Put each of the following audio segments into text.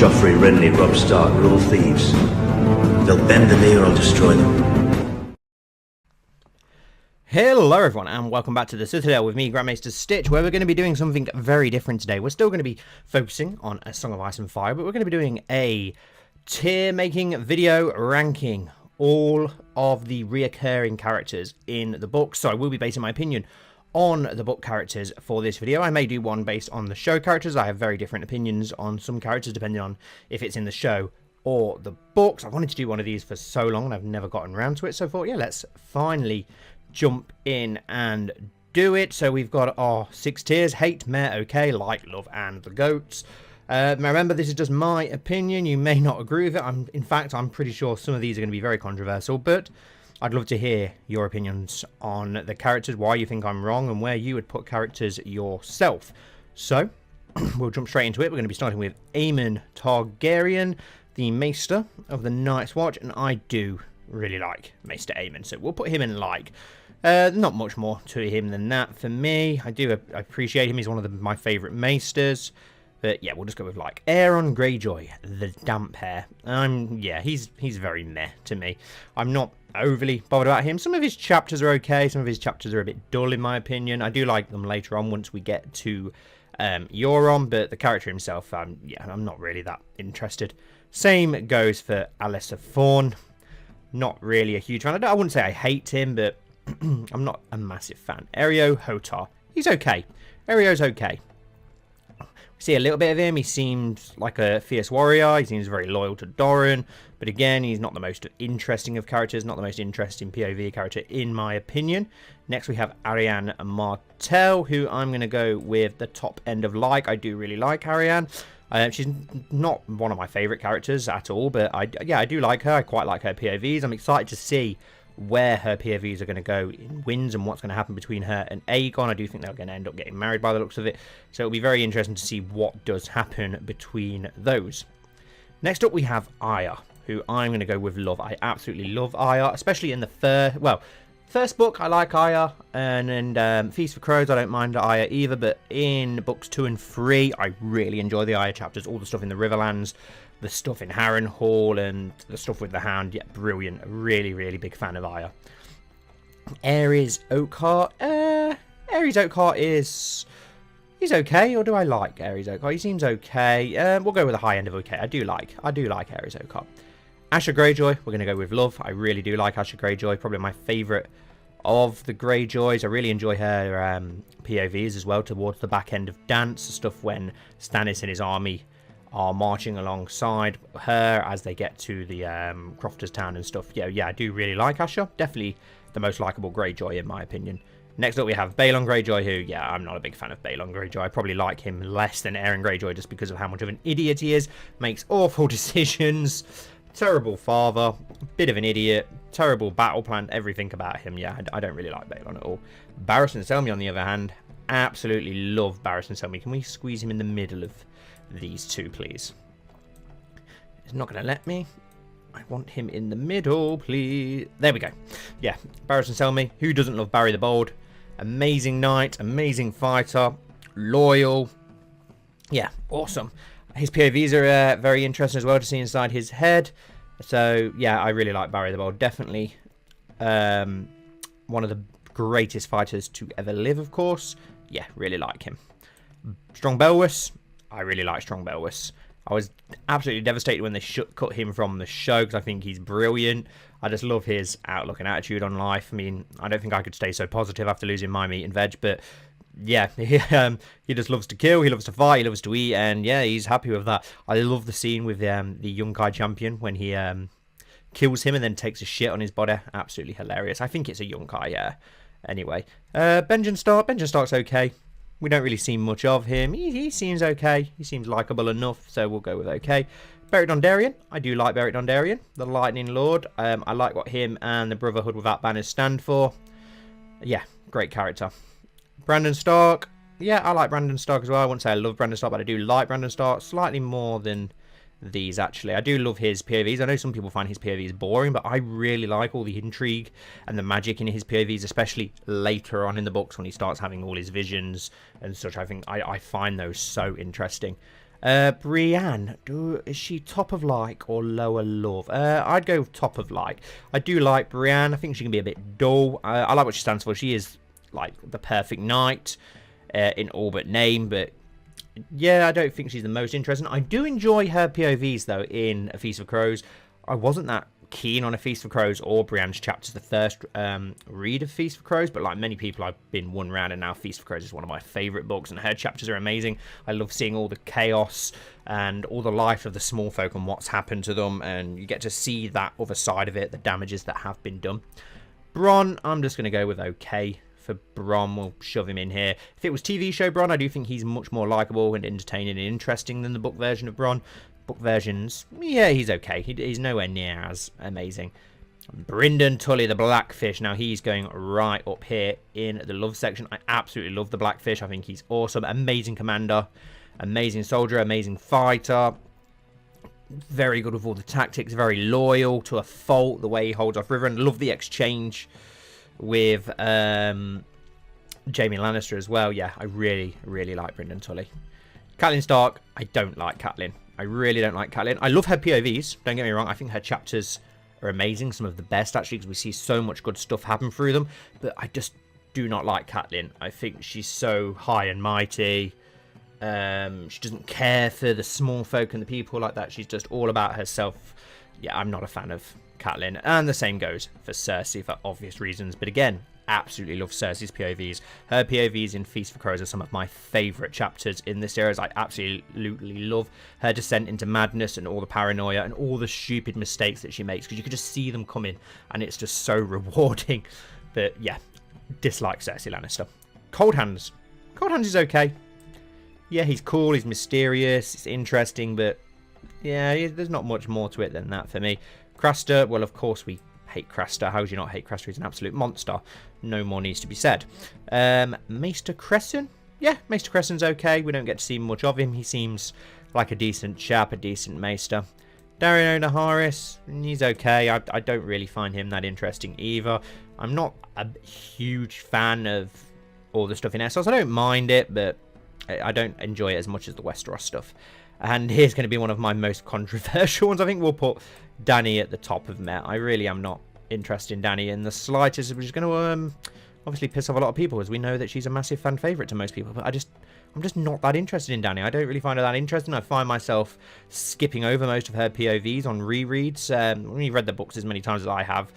Joffrey, Renly, Robb Stark are all thieves. They'll bend the knee or I'll destroy them. Hello everyone and welcome back to the Citadel with me, Grand Maester Stitch, where we're going to be doing something very different today. We're still going to be focusing on A Song of Ice and Fire, but we're going to be doing a tier making video ranking all of the reoccurring characters in the book. So I will be basing my opinion on the book characters for this video. I may do one based on the show characters. I have very different opinions on some characters depending on if it's in the show or the books. I wanted to do one of these for so long and I've never gotten around to it, so I thought, yeah, let's finally jump in and do it. So we've got our 6 tiers: hate, meh, okay, like, love, and the goats. Remember, this is just my opinion. You may not agree with it. In fact, I'm pretty sure some of these are going to be very controversial, but I'd love to hear your opinions on the characters, why you think I'm wrong, and where you would put characters yourself. So we'll jump straight into it. We're going to be starting with Aemon Targaryen, the Maester of the Night's Watch, and I do really like Maester Aemon, so we'll put him in like. Not much more to him than that for me. I appreciate him. He's one of my favourite Maesters. But yeah, we'll just go with like Ariane Greyjoy, the damp hair. Yeah, he's very meh to me. I'm not overly bothered about him. Some of his chapters are okay. Some of his chapters are a bit dull in my opinion. I do like them later on once we get to Euron, but the character himself, yeah, I'm not really that interested. Same goes for Alliser Thorne. Not really a huge fan. I wouldn't say I hate him, but I'm not a massive fan. Illyrio Morpatis. He's okay. Ariel's okay. We see a little bit of him. He seems like a fierce warrior. He seems very loyal to Doran. But again, he's not the most interesting of characters. Not the most interesting POV character, in my opinion. Next, we have Ariane Martel, who I'm going to go with the top end of like. I do really like Ariane. She's not one of my favourite characters at all, but I do like her. I quite like her POVs. I'm excited to see where her POVs are going to go in Winds and what's going to happen between her and Aegon. I do think they're going to end up getting married by the looks of it, so it'll be very interesting to see what does happen between those. Next up we have Arya, who I'm going to go with love. I absolutely love Arya, especially in the first book. I like Arya, and Feast for Crows I don't mind Arya either, but in books 2 and 3 I really enjoy the Arya chapters. All the stuff in the Riverlands, the stuff in Harrenhal, and the stuff with the Hound. Yeah, brilliant. Really, really big fan of Arya. Aries Oakheart. Aries Oakheart he's okay, or do I like Aries Oakheart? He seems okay. We'll go with the high end of okay. I do like Aries Oakheart. Asha Greyjoy, we're going to go with love. I really do like Asha Greyjoy. Probably my favourite of the Greyjoys. I really enjoy her POVs as well towards the back end of Dance. Stuff when Stannis and his army are marching alongside her as they get to the Crofters Town and stuff. Yeah, I do really like Asha. Definitely the most likeable Greyjoy in my opinion. Next up we have Bailon Greyjoy, who, yeah, I'm not a big fan of Bailon Greyjoy. I probably like him less than Ariane Greyjoy just because of how much of an idiot he is. Makes awful decisions. Terrible father. Bit of an idiot. Terrible battle plan. Everything about him. Yeah, I don't really like Bailon at all. Barristan Selmy, on the other hand, absolutely love Barristan Selmy. Can we squeeze him in the middle of these two, please? It's not going to let me. I want him in the middle, please. There we go. Yeah, Barristan Selmy. Who doesn't love Barry the Bold? Amazing knight, amazing fighter, loyal. Yeah, awesome. His POVs are very interesting as well to see inside his head. So, yeah, I really like Barry the Bold. Definitely one of the greatest fighters to ever live, of course. Yeah, really like him. Strong Belwys. I really like Strong Belwys. I was absolutely devastated when they cut him from the show because I think he's brilliant. I just love his outlook and attitude on life. I mean, I don't think I could stay so positive after losing my meat and veg, but yeah, he just loves to kill, he loves to fight, he loves to eat, and yeah, he's happy with that. I love the scene with the Yunkai champion when he kills him and then takes a shit on his body. Absolutely hilarious. I think it's a Yunkai, yeah. Anyway, Benjen Stark. Benjen Stark's okay. We don't really see much of him. He seems okay. He seems likeable enough, so we'll go with okay. Beric Dondarrion. I do like Beric Dondarrion, the Lightning Lord. I like what him and the Brotherhood Without Banners stand for. Yeah, great character. Brandon Stark. Yeah, I like Brandon Stark as well. I wouldn't say I love Brandon Stark, but I do like Brandon Stark slightly more than these, actually. I do love his POVs. I know some people find his POVs boring, but I really like all the intrigue and the magic in his POVs, especially later on in the books when he starts having all his visions and such. I think I find those so interesting. Brienne, is she top of like or lower love? I'd go top of like. I do like Brienne. I think she can be a bit dull. I like what she stands for. She is like the perfect knight in all but name, but yeah, I don't think she's the most interesting. I do enjoy her POVs though in A Feast for Crows. I wasn't that keen on A Feast for Crows or Brienne's chapters the first read of Feast for Crows, but like many people, I've been one round, and now Feast for Crows is one of my favourite books, and her chapters are amazing. I love seeing all the chaos and all the life of the small folk and what's happened to them, and you get to see that other side of it, the damages that have been done. Bronn, I'm just going to go with okay for Bronn. We'll shove him in here. If it was TV show Bronn, I do think he's much more likeable and entertaining and interesting than the book version of Bronn. Book versions, yeah, he's okay. He's nowhere near as amazing. Brynden Tully, the Blackfish. Now he's going right up here in the love section. I absolutely love the Blackfish. I think he's awesome. Amazing commander, amazing soldier, amazing fighter. Very good with all the tactics. Very loyal to a fault. The way he holds off River, and love the exchange with Jaime Lannister as well. Yeah, I really, really like Brynden Tully. Catelyn Stark, I don't like Catelyn. I really don't like Catelyn. I love her POVs, don't get me wrong. I think her chapters are amazing, some of the best actually, because we see so much good stuff happen through them. But I just do not like Catelyn. I think she's so high and mighty. She doesn't care for the small folk and the people like that. She's just all about herself. Yeah, I'm not a fan of Catelyn. And the same goes for Cersei for obvious reasons. But again, absolutely love Cersei's POVs. Her POVs in Feast for Crows are some of my favourite chapters in this series. I absolutely love her descent into madness and all the paranoia and all the stupid mistakes that she makes, because you can just see them coming and it's just so rewarding. But yeah, dislike Cersei Lannister. Cold Hands. Cold Hands is okay. Yeah, he's cool, he's mysterious, it's interesting, but yeah, there's not much more to it than that for me. Craster, well, of course we hate Craster. How do you not hate Craster? He's an absolute monster. No more needs to be said. Maester Cresson? Yeah, Maester Cresson's okay. We don't get to see much of him. He seems like a decent chap, a decent Maester. Daario Naharis, he's okay. I don't really find him that interesting either. I'm not a huge fan of all the stuff in Essos. I don't mind it, but I don't enjoy it as much as the Westeros stuff. And here's going to be one of my most controversial ones. I think we'll put Dany at the top of Met. I really am not interested in Dany in the slightest, which is going to obviously piss off a lot of people, as we know that she's a massive fan favourite to most people. But I'm just not that interested in Dany. I don't really find her that interesting. I find myself skipping over most of her POVs on rereads. When you've read the books as many times as I have,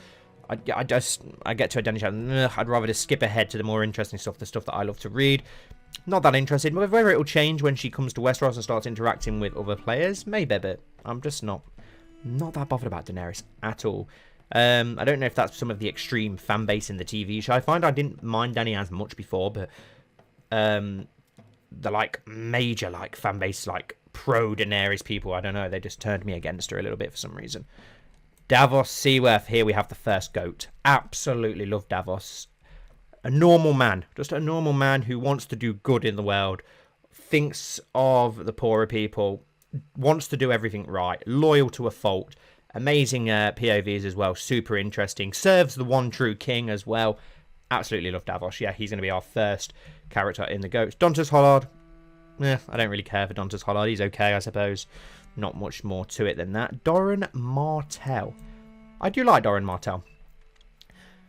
I get to a Dany chapter, I'd rather just skip ahead to the more interesting stuff, the stuff that I love to read. Not that interested, but whether it'll change when she comes to Westeros and starts interacting with other players, maybe, but I'm just not that bothered about Daenerys at all. I don't know if that's some of the extreme fan base in the TV show. I find I didn't mind Dany as much before, but the like major like fan base, like pro Daenerys people, I don't know, they just turned me against her a little bit for some reason. Davos Seaworth, here we have the first goat. Absolutely love Davos. A normal man, just a normal man who wants to do good in the world, thinks of the poorer people, wants to do everything right, loyal to a fault. Amazing POVs as well, super interesting. Serves the one true king as well. Absolutely love Davos. Yeah, he's going to be our first character in the GOATs. Dontas Hollard. I don't really care for Dontas Hollard. He's okay, I suppose. Not much more to it than that. Doran Martel. I do like Doran Martel.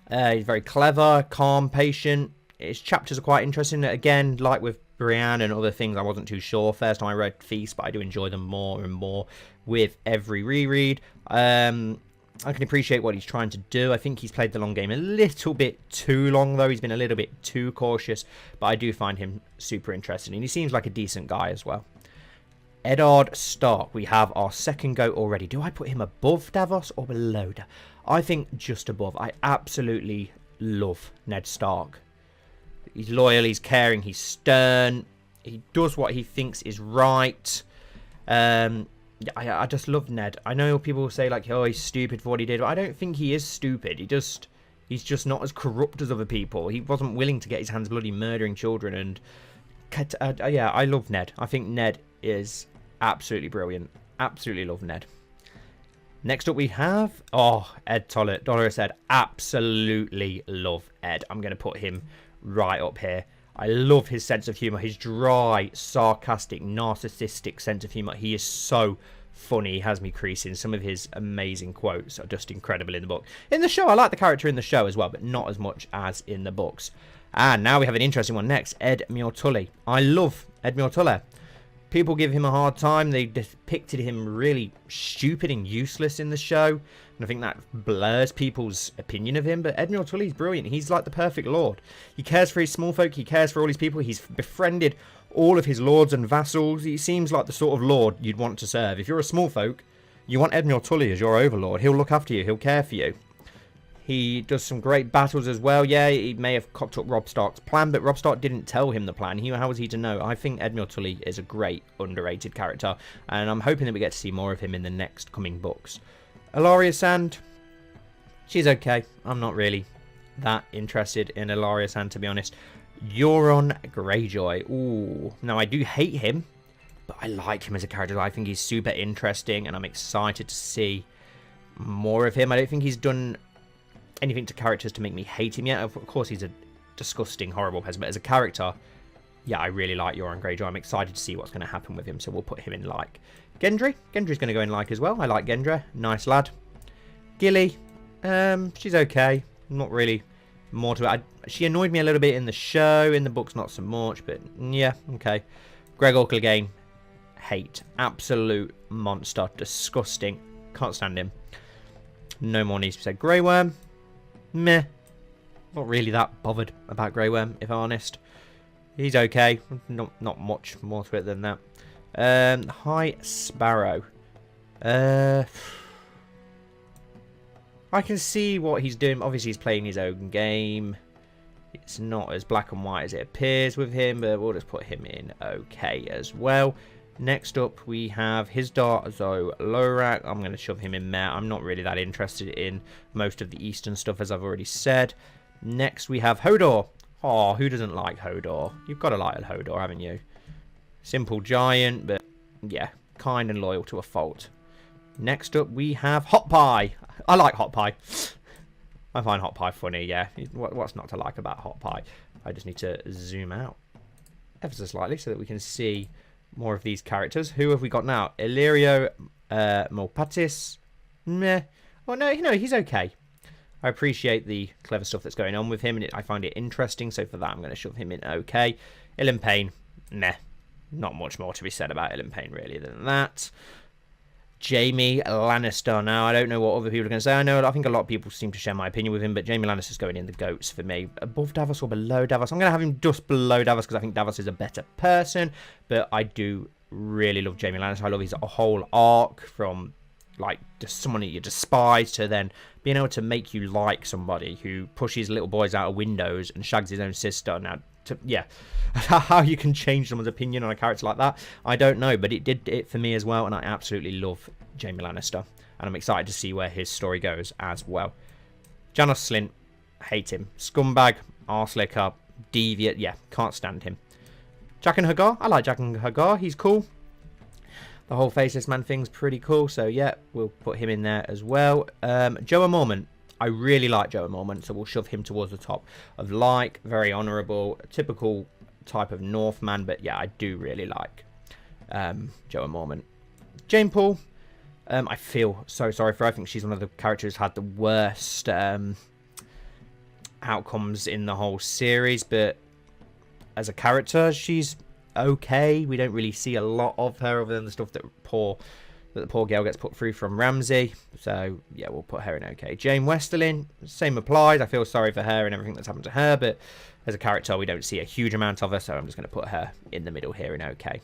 He's very clever, calm, patient. His chapters are quite interesting. Again, like with Brienne and other things, I wasn't too sure first time I read Feast, but I do enjoy them more and more with every reread. I can appreciate what he's trying to do. I think he's played the long game a little bit too long, though. He's been a little bit too cautious, but I do find him super interesting, and he seems like a decent guy as well. Eddard Stark, we have our second GOAT already. Do I put him above Davos or below? I think just above. I absolutely love Ned Stark. He's loyal, he's caring, he's stern. He does what he thinks is right. I just love Ned. I know people will say, like, oh, he's stupid for what he did, but I don't think he is stupid. He's just not as corrupt as other people. He wasn't willing to get his hands bloody murdering children. And yeah, I love Ned. I think Ned is absolutely brilliant. Absolutely love Ned. Next up we have, Ed Tollett. Dolores said, absolutely love Ed. I'm going to put him right up here. I love his sense of humour, his dry, sarcastic, narcissistic sense of humour. He is so funny. He has me creasing. Some of his amazing quotes are just incredible in the book. In the show, I like the character in the show as well, but not as much as in the books. And now we have an interesting one next, Ed Miotulli. I love Ed Miotulli. People give him a hard time. They depicted him really stupid and useless in the show. And I think that blurs people's opinion of him. But Ed Miotulli's brilliant. He's like the perfect lord. He cares for his small folk. He cares for all his people. He's befriended all of his lords and vassals. He seems like the sort of lord you'd want to serve. If you're a small folk, you want Ed Miotulli as your overlord. He'll look after you. He'll care for you. He does some great battles as well. Yeah, he may have cocked up Robb Stark's plan, but Robb Stark didn't tell him the plan. How was he to know? I think Ed Miotulli is a great, underrated character, and I'm hoping that we get to see more of him in the next coming books. Ellaria Sand, she's okay. I'm not really that interested in Ellaria Sand, to be honest. Euron Greyjoy. Ooh. Now, I do hate him, but I like him as a character. I think he's super interesting, and I'm excited to see more of him. I don't think he's done anything to characters to make me hate him yet. Of course, he's a disgusting, horrible person, but as a character, yeah, I really like Euron Greyjoy. I'm excited to see what's going to happen with him, so we'll put him in like. Gendry. Gendry's going to go in like as well. I like Gendry. Nice lad. Gilly. She's okay. Not really more to it. She annoyed me a little bit in the show. In the books, not so much, but yeah, okay. Greg Orclegane. Hate. Absolute monster. Disgusting. Can't stand him. No more needs to be said. Grey Worm. Meh. Not really that bothered about Grey Worm, if I'm honest. He's okay. Not much more to it than that. High Sparrow. I can see what he's doing. Obviously, he's playing his own game. It's not as black and white as it appears with him, but we'll just put him in okay as well. Next up, we have Hizdar Zo Lorak. I'm going to shove him in there. I'm not really that interested in most of the Eastern stuff, as I've already said. Next, we have Hodor. Oh, who doesn't like Hodor? You've got to like Hodor, haven't you? Simple giant, but yeah, kind and loyal to a fault. Next up, we have Hot Pie. I like Hot Pie. I find Hot Pie funny, yeah. What's not to like about Hot Pie? I just need to zoom out ever so slightly so that we can see more of these characters. Who have we got now? Illyrio Morpatis. Meh. Oh, no, he's okay. I appreciate the clever stuff that's going on with him, and I find it interesting, so for that I'm going to shove him in okay. Ilyn Payne. Meh. Not much more to be said about Ilyn Payne, really, than that. Jaime Lannister. Now, I don't know what other people are going to say. I think a lot of people seem to share my opinion with him, but Jaime Lannister's going in the GOATs for me. Above Davos or below Davos? I'm going to have him just below Davos because I think Davos is a better person, but I do really love Jaime Lannister. I love his whole arc from, like, just someone that you despise to then being able to make you like somebody who pushes little boys out of windows and shags his own sister. Now, yeah, how you can change someone's opinion on a character like that, I don't know, but it did it for me as well, and I absolutely love Jaime Lannister, and I'm excited to see where his story goes as well. Janos Slynt, hate him. Scumbag, arselicker, deviant, yeah, can't stand him. Jaqen H'ghar, I like Jaqen H'ghar, he's cool. The whole Faceless Man thing's pretty cool, so yeah, we'll put him in there as well. Joe Mormont. I really like Joe Mormont, so we'll shove him towards the top of like. Very honourable, typical type of Northman, but yeah, I do really like Joe Mormont. Jane Paul, I feel so sorry for her. I think she's one of the characters who's had the worst outcomes in the whole series, but as a character, she's okay. We don't really see a lot of her other than the stuff that the poor girl gets put through from Ramsay. So, yeah, we'll put her in okay. Jane Westerling, same applies. I feel sorry for her and everything that's happened to her, but as a character, we don't see a huge amount of her, so I'm just going to put her in the middle here in okay.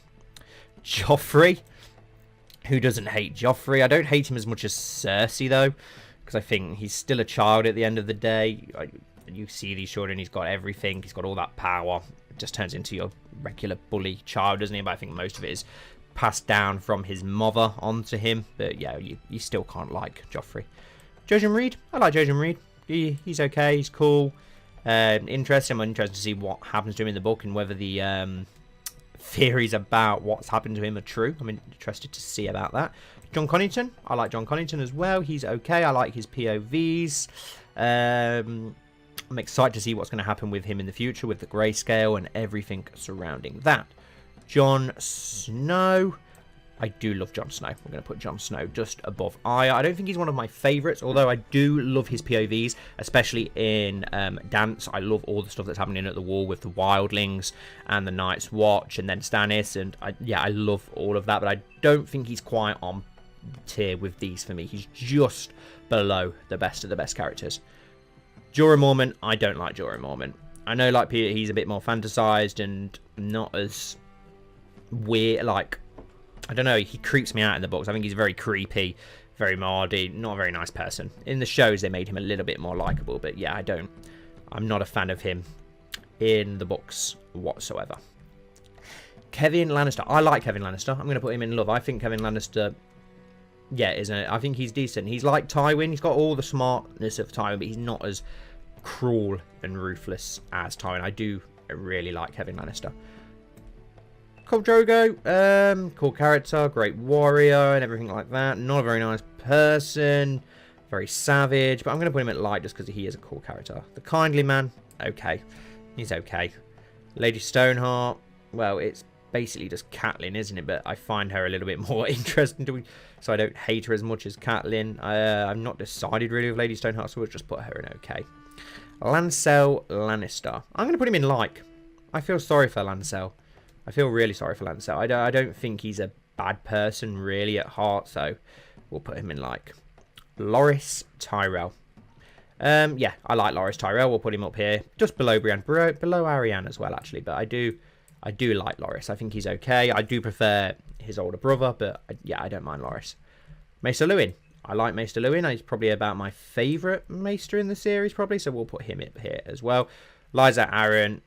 Joffrey. Who doesn't hate Joffrey? I don't hate him as much as Cersei, though, because I think he's still a child at the end of the day. You see these children, he's got everything. He's got all that power. It just turns into your regular bully child, doesn't he? But I think most of it is passed down from his mother onto him, but yeah, you still can't like Joffrey. Jojen Reed, I like Jojen Reed. He's okay, he's cool. Interesting. I'm interested to see what happens to him in the book and whether the theories about what's happened to him are true. I'm interested to see about that. Jon Connington, I like Jon Connington as well. He's okay. I like his POVs. I'm excited to see what's going to happen with him in the future with the grayscale and everything surrounding that. Jon Snow. I do love Jon Snow. We're going to put Jon Snow just above Arya. I don't think he's one of my favourites, although I do love his POVs, especially in Dance. I love all the stuff that's happening at the wall with the wildlings and the Night's Watch and then Stannis. And I love all of that, but I don't think he's quite on tier with these for me. He's just below the best of the best characters. Jorah Mormont, I don't like Jorah Mormont. I know like he's a bit more fantasized and not as weird, like, I don't know, he creeps me out in the books. I think he's very creepy, very mardy, not a very nice person. In the shows, they made him a little bit more likable, but yeah, I'm not a fan of him in the books whatsoever. Kevin Lannister. I like Kevin Lannister. I'm going to put him in love. I think Kevin Lannister, yeah, I think he's decent. He's like Tywin. He's got all the smartness of Tywin, but he's not as cruel and ruthless as Tywin. I do really like Kevin Lannister. Khal Drogo, cool character, great warrior and everything like that. Not a very nice person, very savage, but I'm going to put him at light just because he is a cool character. The Kindly Man, okay, he's okay. Lady Stoneheart, well, it's basically just Catelyn, isn't it? But I find her a little bit more interesting, so I don't hate her as much as Catelyn. I'm not decided really with Lady Stoneheart, so we'll just put her in okay. Lancel Lannister, I'm going to put him in like. I feel sorry for Lancel. I feel really sorry for Lancel. I don't think he's a bad person really at heart, so we'll put him in like. Loras Tyrell. Yeah, I like Loras Tyrell. We'll put him up here, just below Brienne, below Ariane as well, actually. But I do like Loras. I think he's okay. I do prefer his older brother, but yeah, I don't mind Loras. Maester Luwin. I like Maester Luwin. He's probably about my favourite Maester in the series, probably. So we'll put him up here as well. Lysa Arryn.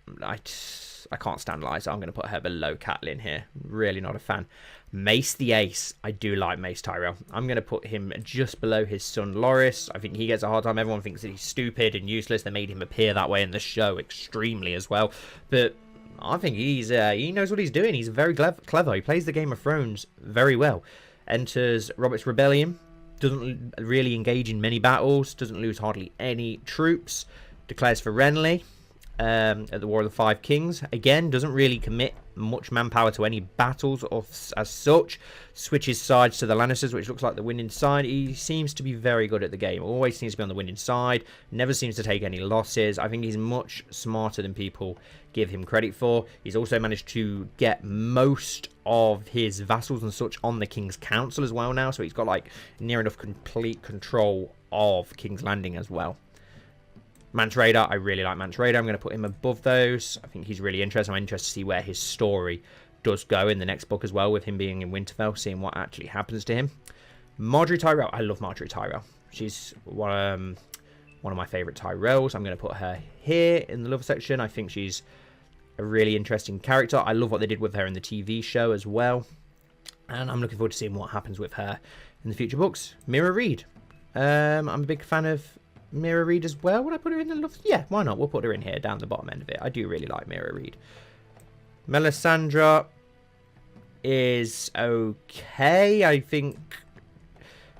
I can't stand Lysa. I'm going to put her below Catelyn here. Really not a fan. Mace the Ace. I do like Mace Tyrell. I'm going to put him just below his son Loras. I think he gets a hard time. Everyone thinks that he's stupid and useless. They made him appear that way in the show extremely as well. But I think he knows what he's doing. He's very clever. He plays the Game of Thrones very well. Enters Robert's Rebellion. Doesn't really engage in many battles. Doesn't lose hardly any troops. Declares for Renly. At the War of the Five Kings. Again, doesn't really commit much manpower to any battles as such. Switches sides to the Lannisters, which looks like the winning side. He seems to be very good at the game. Always seems to be on the winning side. Never seems to take any losses. I think he's much smarter than people give him credit for. He's also managed to get most of his vassals and such on the King's Council as well now. So he's got like near enough complete control of King's Landing as well. Mance Rayder, I really like Mance Rayder. I'm going to put him above those. I think he's really interesting. I'm interested to see where his story does go in the next book as well, with him being in Winterfell, seeing what actually happens to him. Margaery Tyrell. I love Margaery Tyrell. She's one of my favourite Tyrells. I'm going to put her here in the love section. I think she's a really interesting character. I love what they did with her in the TV show as well. And I'm looking forward to seeing what happens with her in the future books. Mira Reed. I'm a big fan of Mira Reed as well. Would I put her in the love? Yeah, why not? We'll put her in here, down the bottom end of it. I do really like Mira Reed. Melisandre is okay. I think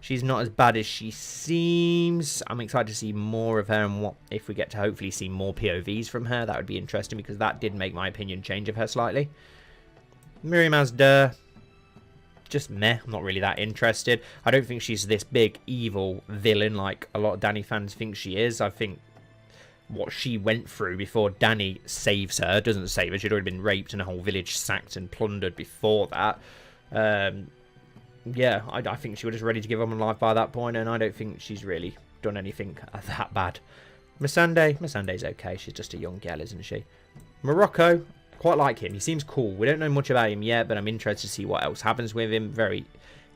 she's not as bad as she seems. I'm excited to see more of her, and what if we get to hopefully see more POVs from her. That would be interesting, because that did make my opinion change of her slightly. Miriam Azdur, just meh. I'm not really that interested. I don't think she's this big evil villain like a lot of Dany fans think she is. I think what she went through before Dany saves her, doesn't save her. She'd already been raped and a whole village sacked and plundered before that. Yeah, I think she was just ready to give up on life by that point, and I don't think she's really done anything that bad. Missandei's okay. She's just a young girl, isn't she? Morocco, quite like him. He seems cool. We don't know much about him yet, but I'm interested to see what else happens with him. Very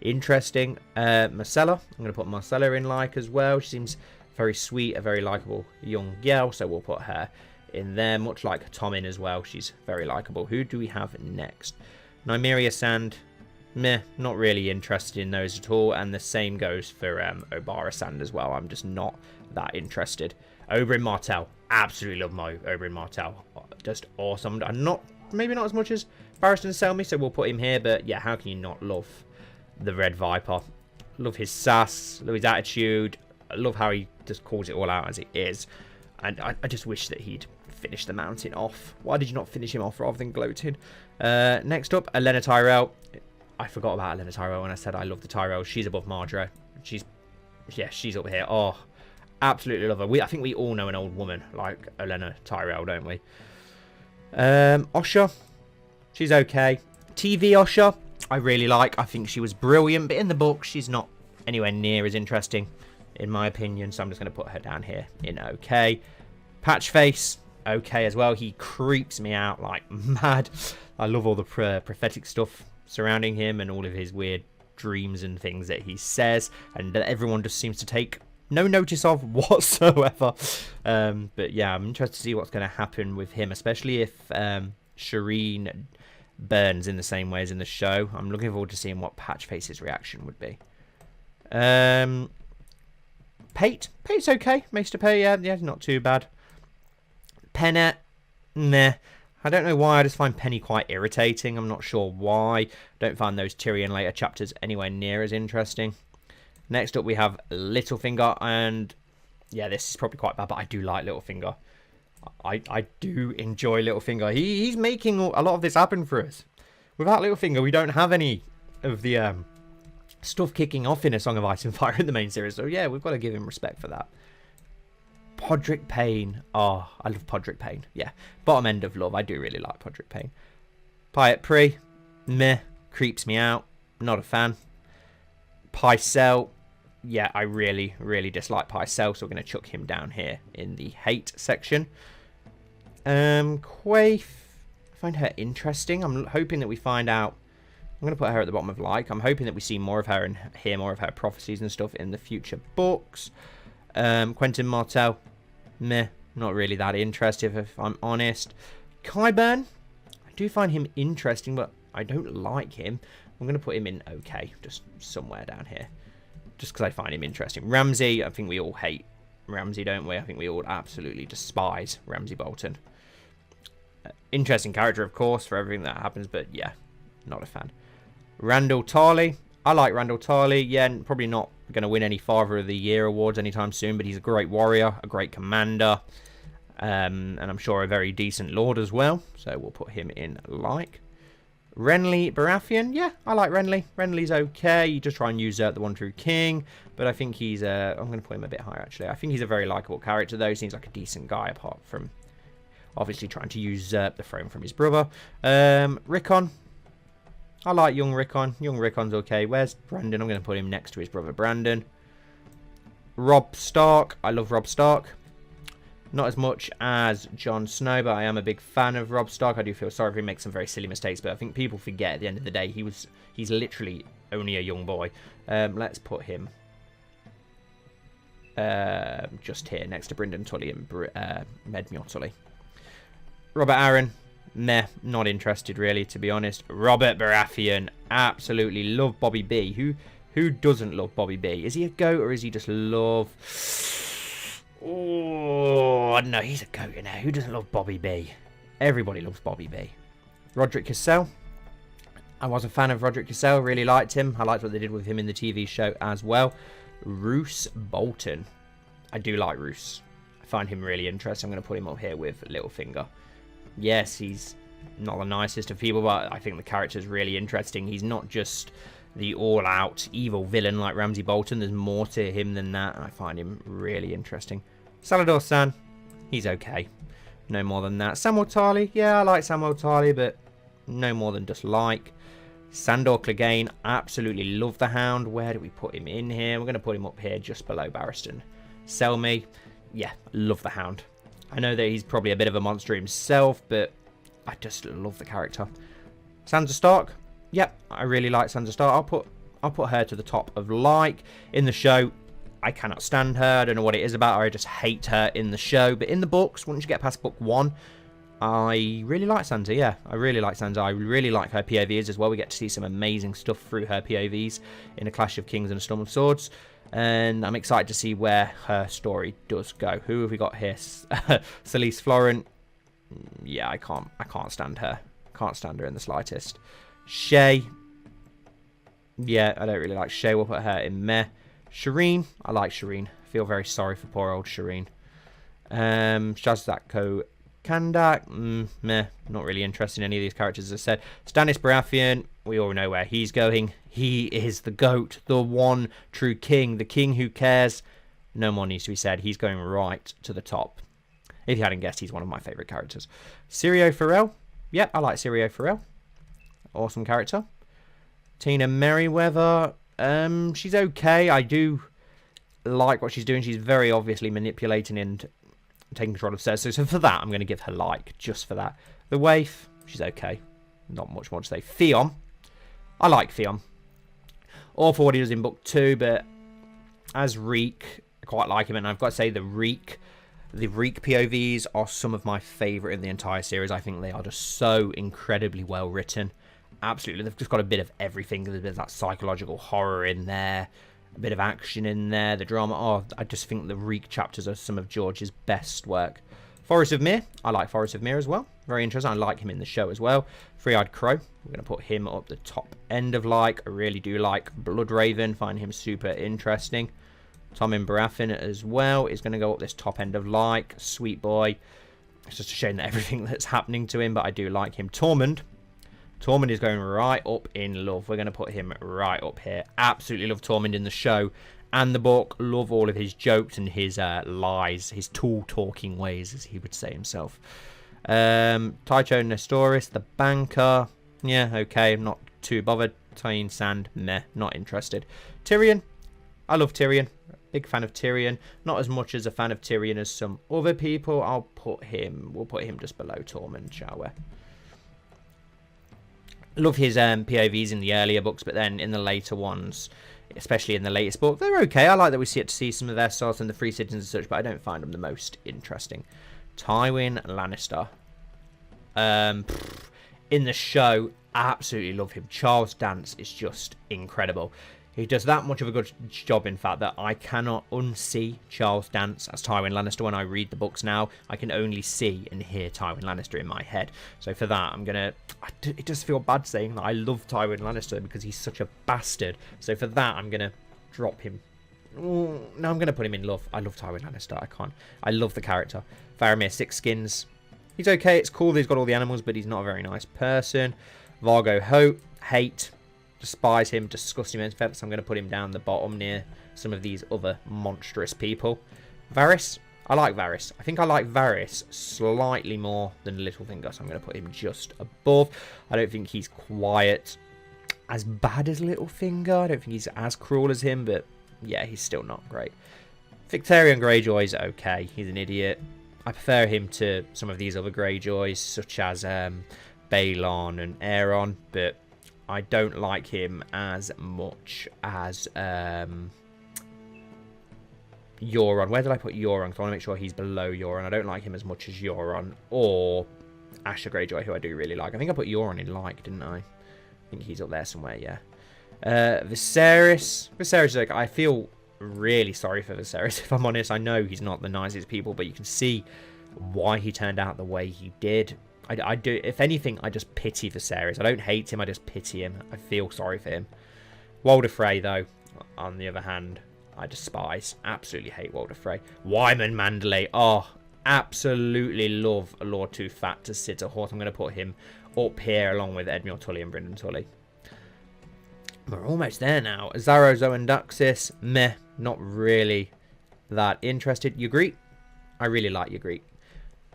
interesting. Marcella, I'm going to put Marcella in like as well. She seems very sweet, a very likable young girl, so we'll put her in there, much like Tommen as well. She's very likable. Who do we have next? Nymeria Sand, meh, not really interested in those at all, and the same goes for Obara Sand as well. I'm just not that interested. Oberyn Martell, absolutely love my Oberyn Martell, just awesome. I'm not, maybe not as much as Barristan Selmy, so we'll put him here, but yeah, how can you not love the Red Viper? Love his sass, love his attitude, I love how he just calls it all out as it is. And I just wish that he'd finish the mountain off. Why did you not finish him off rather than gloating? Next up, Elena Tyrell. I forgot about Elena Tyrell when I said I love the Tyrell. She's above Marjorie. She's up here. Oh, absolutely love her. I think we all know an old woman like Elena Tyrell, don't we? Asha. She's okay. TV Asha, I really like. I think she was brilliant, but in the book, she's not anywhere near as interesting, in my opinion. So I'm just going to put her down here in okay. Patchface, okay as well. He creeps me out like mad. I love all the prophetic stuff surrounding him and all of his weird dreams and things that he says, and that everyone just seems to take no notice of whatsoever. But yeah, I'm interested to see what's going to happen with him, especially if Shireen burns in the same way as in the show. I'm looking forward to seeing what Patchface's reaction would be. Pate's okay. Maester Payne, yeah, not too bad. Pennet, meh. I don't know why, I just find Penny quite irritating. I'm not sure why. Don't find those Tyrion later chapters anywhere near as interesting. Next up we have Littlefinger, and yeah, this is probably quite bad, but I do like Littlefinger. I do enjoy Littlefinger. He's making a lot of this happen for us. Without Littlefinger, we don't have any of the stuff kicking off in A Song of Ice and Fire in the main series. So yeah, we've got to give him respect for that. Podrick Payne. Oh, I love Podrick Payne. Yeah, bottom end of love. I do really like Podrick Payne. Pyat Pri, meh, creeps me out. Not a fan. Pycelle, yeah, I really, really dislike Pycelle, so we're going to chuck him down here in the hate section. Quaif, I find her interesting. I'm hoping that we find out. I'm going to put her at the bottom of like. I'm hoping that we see more of her and hear more of her prophecies and stuff in the future books. Quentin Martel, meh, not really that interested if I'm honest. Qyburn, I do find him interesting, but I don't like him. I'm going to put him in okay, just somewhere down here, just because I find him interesting. Ramsay, I think we all hate Ramsay, don't we? I think we all absolutely despise Ramsay Bolton. Interesting character, of course, for everything that happens, but yeah, not a fan. Randyll Tarly, I like Randyll Tarly. Yeah, probably not going to win any Father of the Year awards anytime soon, but he's a great warrior, a great commander, and I'm sure a very decent lord as well, so we'll put him in like. Renly Baratheon, yeah, I like Renly. Renly's okay. You just try and usurp the One True King, but I think he's I'm going to put him a bit higher, actually. I think he's a very likable character, though. Seems like a decent guy, apart from obviously trying to usurp the throne from his brother. Rickon, I like young Rickon. Young Rickon's okay. Where's Brandon? I'm going to put him next to his brother Brandon. Robb Stark, I love Robb Stark. Not as much as Jon Snow, but I am a big fan of Robb Stark. I do feel sorry if he makes some very silly mistakes, but I think people forget at the end of the day he's literally only a young boy. Let's put him just here next to Brynden Tully and Med Miotulli. Robert Arryn, meh, not interested really, to be honest. Robert Baratheon, absolutely love Bobby B. Who doesn't love Bobby B? Is he a goat or is he just love? Oh, no, he's a goat, you know. Who doesn't love Bobby B? Everybody loves Bobby B. Roderick Cassell. I was a fan of Roderick Cassell. Really liked him. I liked what they did with him in the TV show as well. Roose Bolton. I do like Roose. I find him really interesting. I'm going to put him up here with Littlefinger. Yes, he's not the nicest of people, but I think the character's really interesting. He's not just the all-out evil villain like Ramsay Bolton. There's more to him than that, and I find him really interesting. Salladhor Saan, he's okay. No more than that. Samwell Tarly, yeah, I like Samwell Tarly, but no more than just like. Sandor Clegane, absolutely love the Hound. Where do we put him in here? We're going to put him up here just below Barristan Selmy. Yeah, love the Hound. I know that he's probably a bit of a monster himself, but I just love the character. Sansa Stark, yep, I really like Sansa Stark. I'll put her to the top of like. In the show, I cannot stand her. I don't know what it is about her. I just hate her in the show. But in the books, once you get past book 1, I really like Sansa. Yeah, I really like Sansa. I really like her POVs as well. We get to see some amazing stuff through her POVs in A Clash of Kings and A Storm of Swords. And I'm excited to see where her story does go. Who have we got here? Selyse Florent. Yeah, I can't stand her. Can't stand her in the slightest. Shae. Yeah, I don't really like Shae. We'll put her in meh. Shireen. I like Shireen. I feel very sorry for poor old Shireen. Shazako Kandak, meh, not really interested in any of these characters, as I said. Stannis Baratheon, we all know where he's going. He is the GOAT, the one true king, the king who cares. No more needs to be said. He's going right to the top. If you hadn't guessed, he's one of my favourite characters. Syrio Forel, yep, I like Syrio Forel. Awesome character. Tina Merryweather, she's okay. I do like what she's doing. She's very obviously manipulating and taking control of Cersei. So for that, I'm going to give her like, just for that. The Waif, she's okay. Not much more to say. Theon, I like Theon. All for what he does in book 2, but as Reek, I quite like him. And I've got to say the Reek POVs are some of my favourite in the entire series. I think they are just so incredibly well written. Absolutely, they've just got a bit of everything. There's a bit of that psychological horror in there, a bit of action in there, the drama. Oh, I just think the Reek chapters are some of George's best work. Forest of Myr, I like Forest of Myr as well. Very interesting. I like him in the show as well. Three-Eyed Crow, we're going to put him up the top end of like. I really do like Bloodraven, find him super interesting. Tommen Baratheon as well is going to go up this top end of like. Sweet boy. It's just a shame that everything that's happening to him, but I do like him. Tormund is going right up in love. We're going to put him right up here. Absolutely love Tormund in the show and the book. Love all of his jokes and his lies, his tall-talking ways, as he would say himself. Tycho Nestoris, the banker. Yeah, okay, I'm not too bothered. Tyene Sand, meh, not interested. Tyrion, I love Tyrion. Big fan of Tyrion. Not as much as a fan of Tyrion as some other people. We'll put him just below Tormund, shall we? Love his POVs in the earlier books, but then in the later ones, especially in the latest book, they're okay. I like that we get to see some of their styles and the Free Citizens and such, but I don't find them the most interesting. Tywin Lannister. In the show, absolutely love him. Charles Dance is just incredible. He does that much of a good job, in fact, that I cannot unsee Charles Dance as Tywin Lannister when I read the books now. I can only see and hear Tywin Lannister in my head. So for that, I'm going to... It does feel bad saying that I love Tywin Lannister because he's such a bastard. So for that, I'm going to drop him. No, I'm going to put him in love. I love Tywin Lannister. I can't. I love the character. Faramir Sixskins. He's okay. It's cool that he's got all the animals, but he's not a very nice person. Vargo Hope. Hate. Despise him, disgust him. In fact, so I'm going to put him down the bottom near some of these other monstrous people. Varys, I like Varys. I think I like Varys slightly more than Littlefinger, so I'm going to put him just above. I don't think he's quite as bad as Littlefinger. I don't think he's as cruel as him, but yeah, he's still not great. Victorian Greyjoy is okay. He's an idiot. I prefer him to some of these other Greyjoys, such as Baelon and Aeron, but I don't like him as much as Euron. Where did I put Euron? Because I want to make sure he's below Euron. I don't like him as much as Euron or Asha Greyjoy, who I do really like. I think I put Euron in like, didn't I? I think he's up there somewhere, yeah. Viserys. Viserys is like, I feel really sorry for Viserys, if I'm honest. I know he's not the nicest people, but you can see why he turned out the way he did. I do, if anything, I just pity Viserys. I don't hate him, I just pity him. I feel sorry for him. Walder Frey, though, on the other hand, I despise. Absolutely hate Walder Frey. Wyman Mandalay. Oh, absolutely love a Lord Too Fat to sit a horse. I'm going to put him up here along with Ed Miotulli and Brynden Tully. We're almost there now. Azaro Zoandaxis. Meh. Not really that interested. Ygritte. I really like Ygritte.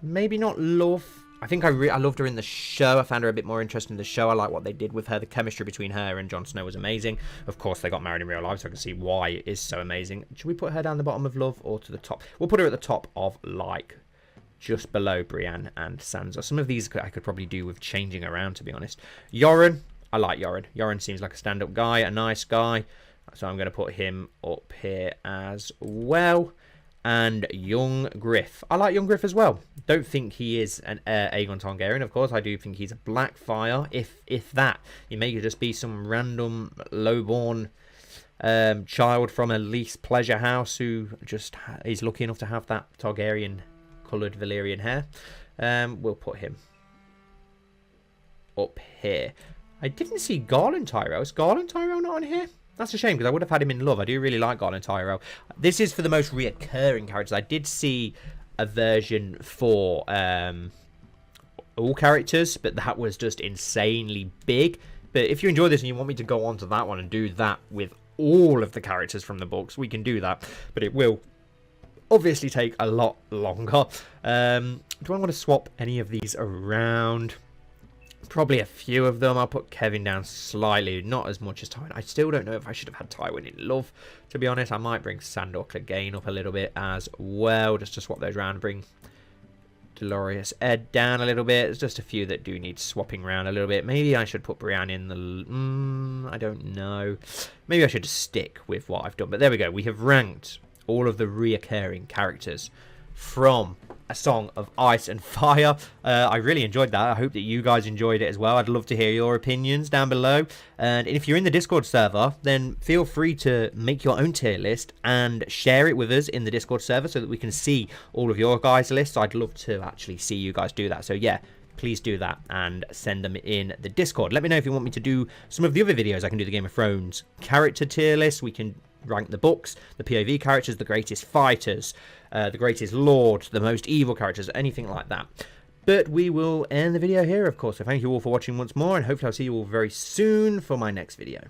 Maybe not love. I think I loved her in the show. I found her a bit more interesting in the show. I like what they did with her. The chemistry between her and Jon Snow was amazing. Of course, they got married in real life, so I can see why it is so amazing. Should we put her down the bottom of love or to the top? We'll put her at the top of like, just below Brienne and Sansa. Some of these I could probably do with changing around, to be honest. Yoren. I like Yoren. Yoren seems like a stand-up guy, a nice guy. So I'm going to put him up here as well. And Young Griff. I like Young Griff as well. Don't think he is an Aegon Targaryen, of course. I do think he's a Blackfire, if that. He may just be some random lowborn child from a least pleasure house who just is lucky enough to have that Targaryen-coloured Valyrian hair. We'll put him up here. I didn't see Garland Tyrell. Is Garland Tyrell not on here? That's a shame, because I would have had him in love. I do really like Garland Tyrell. This is for the most reoccurring characters. I did see a version for all characters, but that was just insanely big. But if you enjoy this and you want me to go on to that one and do that with all of the characters from the books, we can do that, but it will obviously take a lot longer. Do I want to swap any of these around? Probably a few of them. I'll put Kevin down slightly, not as much as Tywin. I still don't know if I should have had Tywin in love, to be honest. I might bring Sandor Clegane up a little bit as well, just to swap those around. Bring Dolores Ed down a little bit. There's just a few that do need swapping around a little bit. Maybe I should put Brienne in the... I don't know. Maybe I should just stick with what I've done. But there we go. We have ranked all of the reoccurring characters from A Song of Ice and Fire. I really enjoyed that. I hope that you guys enjoyed it as well. I'd love to hear your opinions down below. And if you're in the Discord server, then feel free to make your own tier list and share it with us in the Discord server so that we can see all of your guys' lists. I'd love to actually see you guys do that. So yeah, please do that and send them in the Discord. Let me know if you want me to do some of the other videos. I can do the Game of Thrones character tier list. We can rank the books, the POV characters, the greatest fighters, the greatest lord, the most evil characters, anything like that. But we will end the video here, of course. So thank you all for watching once more, and hopefully I'll see you all very soon for my next video.